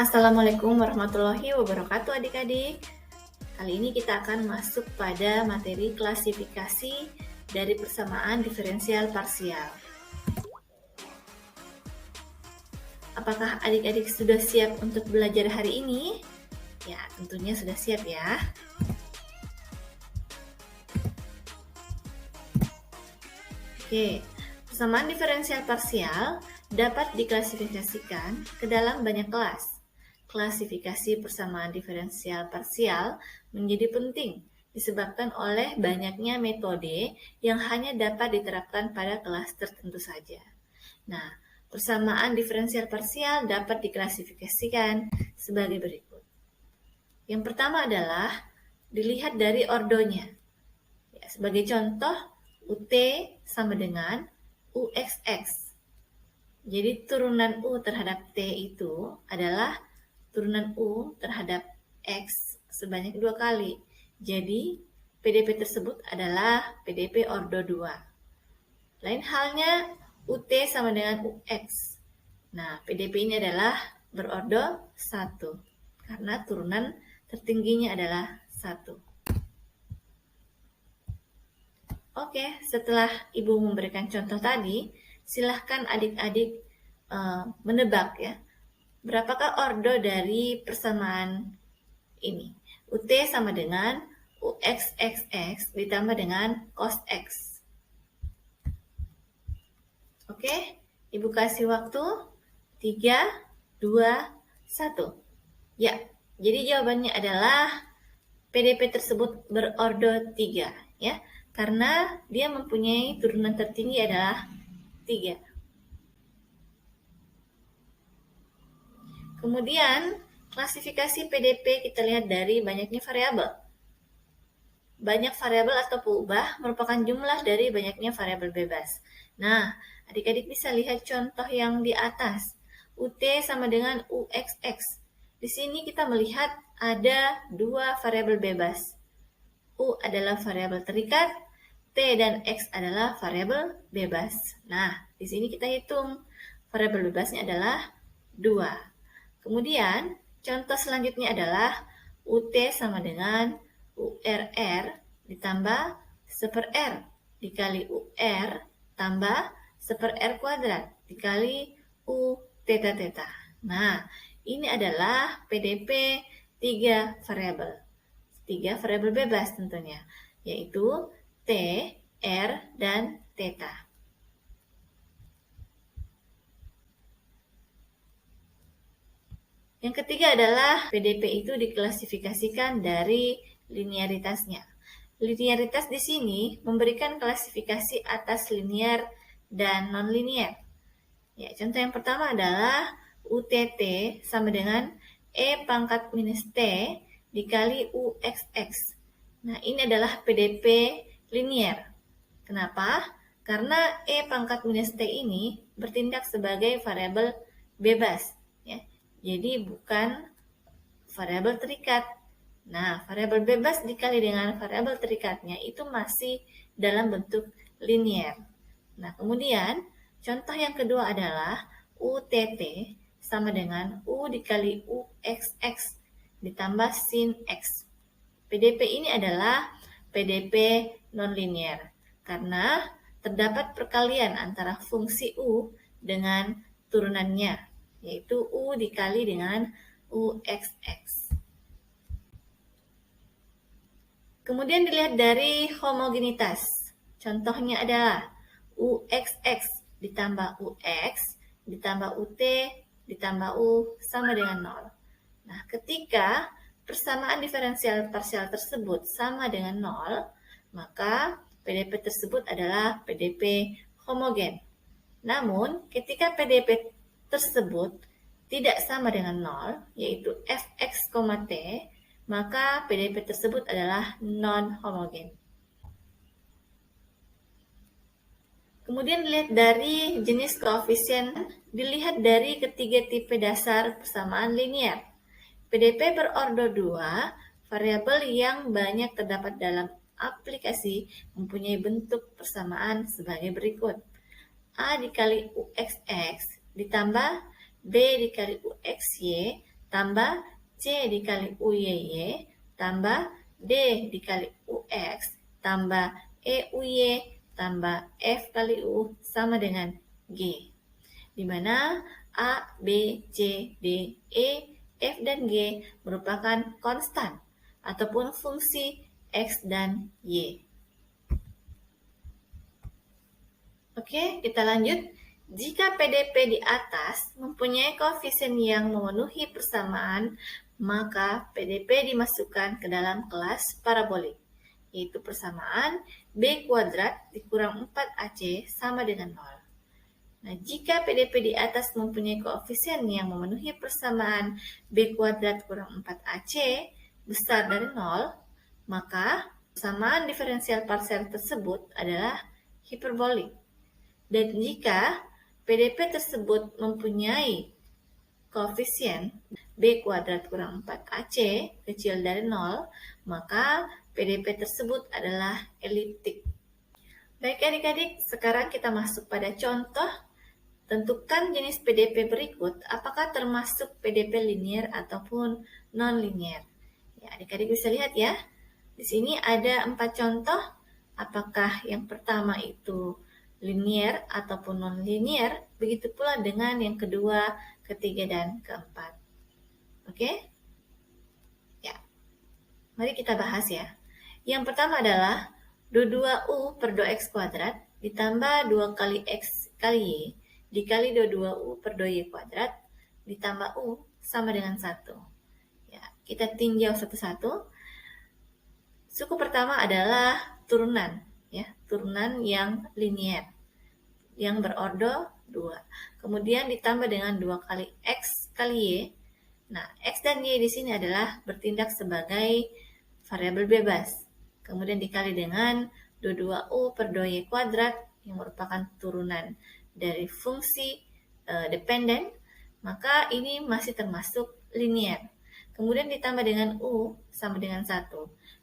Assalamualaikum warahmatullahi wabarakatuh adik-adik. Kali ini kita akan masuk pada materi klasifikasi dari persamaan diferensial parsial. Apakah adik-adik sudah siap untuk belajar hari ini? Ya, tentunya sudah siap ya. Oke, persamaan diferensial parsial dapat diklasifikasikan ke dalam banyak kelas. Klasifikasi persamaan diferensial parsial menjadi penting disebabkan oleh banyaknya metode yang hanya dapat diterapkan pada kelas tertentu saja. Nah, persamaan diferensial parsial dapat diklasifikasikan sebagai berikut. Yang pertama adalah dilihat dari ordonya. Ya, sebagai contoh, UT sama dengan UXX. Jadi turunan U terhadap T itu adalah turunan U terhadap X sebanyak 2 kali. Jadi PDP tersebut adalah PDP ordo 2. Lain halnya UT sama dengan UX. Nah, PDP ini adalah berordo 1 karena turunan tertingginya adalah 1. Oke, setelah Ibu memberikan contoh tadi, silahkan adik-adik menebak ya. Berapakah ordo dari persamaan ini? UT sama dengan UXXX ditambah dengan cos X. Oke, Ibu kasih waktu 3, 2, 1. Ya, jadi jawabannya adalah PDP tersebut berordo 3 ya. Karena dia mempunyai turunan tertinggi adalah 3. Kemudian, klasifikasi PDP kita lihat dari banyaknya variabel. Banyak variabel atau peubah merupakan jumlah dari banyaknya variabel bebas. Nah, adik-adik bisa lihat contoh yang di atas. UT sama dengan UXX. Di sini kita melihat ada 2 variabel bebas. U adalah variabel terikat, T dan X adalah variabel bebas. Nah, di sini kita hitung variabel bebasnya adalah 2. Kemudian, contoh selanjutnya adalah UT sama dengan URR ditambah 1/R dikali UR tambah 1/R kuadrat dikali U theta theta. Nah, ini adalah PDP 3 variabel. 3 variabel bebas tentunya, yaitu T, R, dan theta. Yang ketiga adalah PDP itu diklasifikasikan dari linearitasnya. Linearitas di sini memberikan klasifikasi atas linear dan non-linear. Ya, contoh yang pertama adalah UTT sama dengan E pangkat minus T dikali UXX. Nah, ini adalah PDP linear. Kenapa? Karena E pangkat minus T ini bertindak sebagai variabel bebas. Ya. Jadi bukan variabel terikat. Nah, variabel bebas dikali dengan variabel terikatnya itu masih dalam bentuk linear. Nah, kemudian contoh yang kedua adalah UTT sama dengan U dikali UXX ditambah sin X. PDP ini adalah PDP nonlinear karena terdapat perkalian antara fungsi U dengan turunannya, yaitu U dikali dengan UXX. Kemudian dilihat dari homogenitas. Contohnya adalah UXX ditambah UX ditambah UT ditambah U sama dengan 0. Nah, ketika persamaan diferensial parsial tersebut sama dengan 0, maka PDP tersebut adalah PDP homogen. Namun, ketika PDP tersebut tidak sama dengan 0, yaitu Fx, T, maka PDP tersebut adalah non-homogen. Kemudian dilihat dari jenis koefisien, dilihat dari ketiga tipe dasar persamaan linear. PDP berordo 2, variabel yang banyak terdapat dalam aplikasi mempunyai bentuk persamaan sebagai berikut. A dikali UXX ditambah B dikali UXY tambah C dikali UYY tambah D dikali UX tambah EUY tambah F kali U sama dengan G. Di mana A, B, C, D, E, F, dan G merupakan konstan ataupun fungsi X dan Y. Oke, kita lanjut. Jika PDP di atas mempunyai koefisien yang memenuhi persamaan, maka PDP dimasukkan ke dalam kelas parabolik, yaitu persamaan B kuadrat dikurang 4AC sama dengan 0. Nah, jika PDP di atas mempunyai koefisien yang memenuhi persamaan B kuadrat kurang 4AC besar dari 0, maka persamaan diferensial parsial tersebut adalah hiperbolik. Dan jika PDP tersebut mempunyai koefisien B kuadrat kurang 4AC kecil dari 0, maka PDP tersebut adalah eliptik. Baik adik-adik, sekarang kita masuk pada contoh. Tentukan jenis PDP berikut, apakah termasuk PDP linear ataupun non-linear. Ya, adik-adik bisa lihat ya, di sini ada 4 contoh, apakah yang pertama itu linear ataupun non-linear, begitu pula dengan yang kedua, ketiga, dan keempat. Oke? Ya, mari kita bahas ya. Yang pertama adalah do2u per do x kuadrat ditambah 2 kali x kali y dikali do2u per do y kuadrat ditambah u sama dengan 1. Ya, kita tinjau satu-satu. Suku pertama adalah turunan, ya, turunan yang linear, yang berordo 2. Kemudian ditambah dengan 2 kali x kali y. Nah, x dan y di sini adalah bertindak sebagai variabel bebas. Kemudian dikali dengan do2u per do y kuadrat yang merupakan turunan dari fungsi dependen, maka ini masih termasuk linear. Kemudian ditambah dengan u sama dengan 1.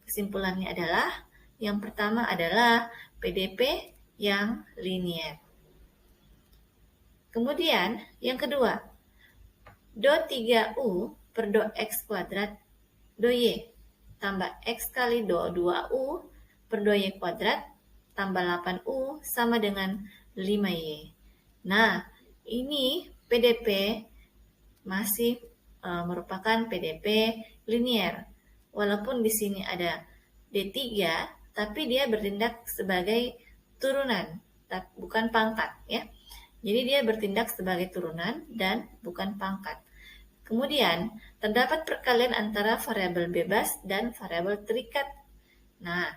Kesimpulannya adalah yang pertama adalah PDP yang linear. Kemudian yang kedua, do 3u per do x kuadrat do y tambah x kali do 2u per do y kuadrat tambah 8u sama dengan 5y. Nah, ini PDP masih merupakan PDP linear. Walaupun di sini ada D3, tapi dia bertindak sebagai turunan, bukan pangkat ya. Jadi dia bertindak sebagai turunan dan bukan pangkat. Kemudian, terdapat perkalian antara variabel bebas dan variabel terikat. Nah,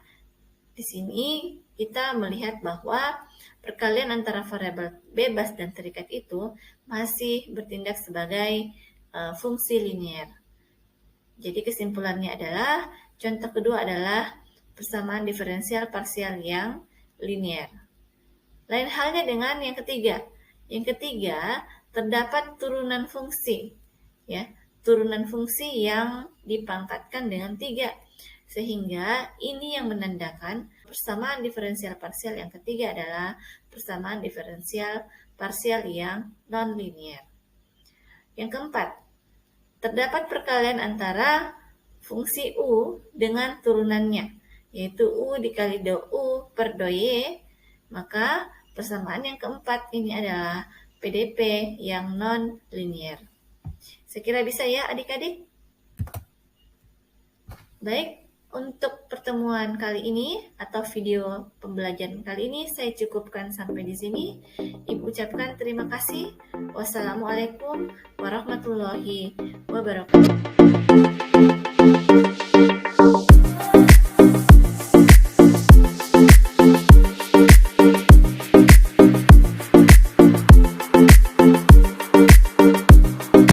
di sini kita melihat bahwa perkalian antara variabel bebas dan terikat itu masih bertindak sebagai fungsi linear. Jadi kesimpulannya adalah, contoh kedua adalah persamaan diferensial parsial yang linear. Lain halnya dengan yang ketiga. Yang ketiga, terdapat turunan fungsi, ya, turunan fungsi yang dipangkatkan dengan 3. Sehingga ini yang menandakan persamaan diferensial parsial yang ketiga adalah persamaan diferensial parsial yang non-linear. Yang keempat, terdapat perkalian antara fungsi u dengan turunannya, yaitu u dikali do u per do y, maka persamaan yang keempat ini adalah PDP yang non-linear. Saya kira bisa ya adik-adik? Baik. Untuk pertemuan kali ini atau video pembelajaran kali ini saya cukupkan sampai di sini. Ibu ucapkan terima kasih. Wassalamualaikum warahmatullahi wabarakatuh.